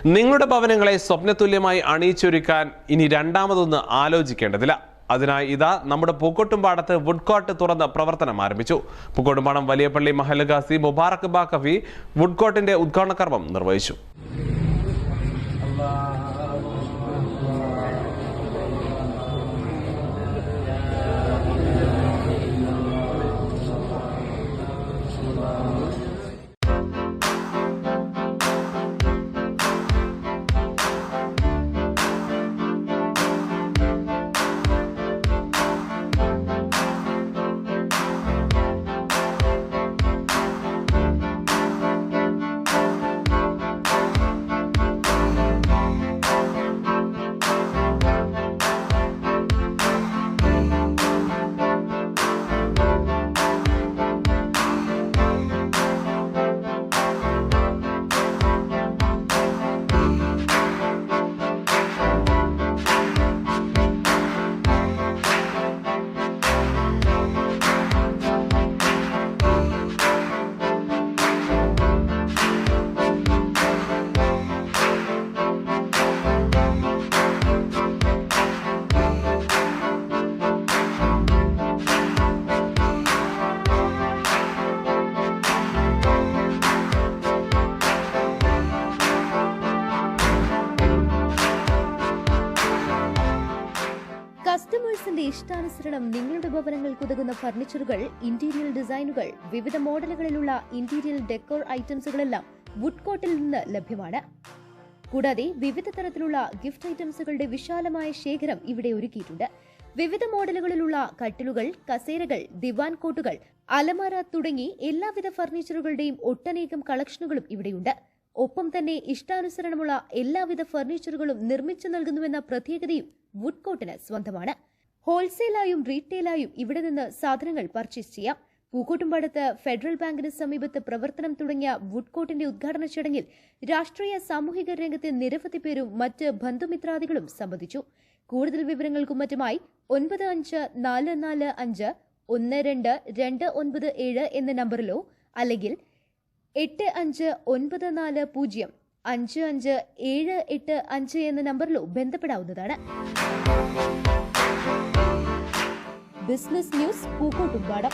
നിങ്ങളുടെ ഭവനങ്ങളെ സ്വപ്നതുല്യമായി അണിയിച്ചൊരുക്കാൻ ഇനി രണ്ടാമതൊന്ന് ആലോചിക്കേണ്ടതില്ല. അതിനായി ഇതാ നമ്മുടെ പൂക്കോട്ടുംപാടത്ത് വുഡ് കോർട്ട് തുറന്ന് പ്രവർത്തനം ആരംഭിച്ചു. പൂക്കോട്ടുംപാടം വലിയപള്ളി മഹല്ല് ഖാസി മുബാറക് ബാക്കവി വുഡ് കോർട്ടിന്റെ ഉദ്ഘാടന കർമ്മം നിർവഹിച്ചു. കസ്റ്റമേഴ്സിന്റെ ഇഷ്ടാനുസരണം നിങ്ങളുടെ ഭവനങ്ങൾക്ക് ഉതകുന്ന ഫർണിച്ചറുകൾ, ഇന്റീരിയർ ഡിസൈനുകൾ, വിവിധ മോഡലുകളിലുള്ള ഇന്റീരിയർ ഡെക്കോർ ഐറ്റംസുകളെല്ലാം വുഡ് കോർട്ടിൽ നിന്ന് ലഭ്യമാണ്. കൂടാതെ വിവിധ തരത്തിലുള്ള ഗിഫ്റ്റ് ഐറ്റംസുകളുടെ വിശാലമായ ശേഖരം ഇവിടെ ഒരുക്കിയിട്ടുണ്ട്. വിവിധ മോഡലുകളിലുള്ള കട്ടിലുകൾ, കസേരകൾ, ദിവാൻ കോട്ടുകൾ, അലമാര തുടങ്ങി എല്ലാവിധ ഫർണിച്ചറുകളുടെയും ഒട്ടനേകം കളക്ഷനുകളും ഇവിടെയുണ്ട്. ഒപ്പം തന്നെ ഇഷ്ടാനുസരണമുള്ള എല്ലാവിധ ഫർണിച്ചറുകളും നിർമ്മിച്ചു നൽകുന്നുവെന്ന പ്രത്യേകതയും വുഡ് കോർട്ടിന് സ്വന്തമാണ്. ഹോൾസെയിലായും റീറ്റെയിലായും ഇവിടെ നിന്ന് സാധനങ്ങൾ പർച്ചേസ് ചെയ്യാം. പൂക്കോട്ടുംപാടത്ത് ഫെഡറൽ ബാങ്കിന് സമീപത്ത് പ്രവർത്തനം തുടങ്ങിയ വുഡ് കോർട്ടിന്റെ ഉദ്ഘാടന ചടങ്ങിൽ രാഷ്ട്രീയ സാമൂഹിക രംഗത്തെ നിരവധി പേരും മറ്റ് ബന്ധുമിത്രാദികളും സംബന്ധിച്ചു. കൂടുതൽ വിവരങ്ങൾക്കും മറ്റുമായി 9545122977 എന്ന നമ്പറിലോ അല്ലെങ്കിൽ 8594055785 എന്ന നമ്പറിലോ ബന്ധപ്പെടാവുന്നതാണ്. Business news Pookkottumpadam.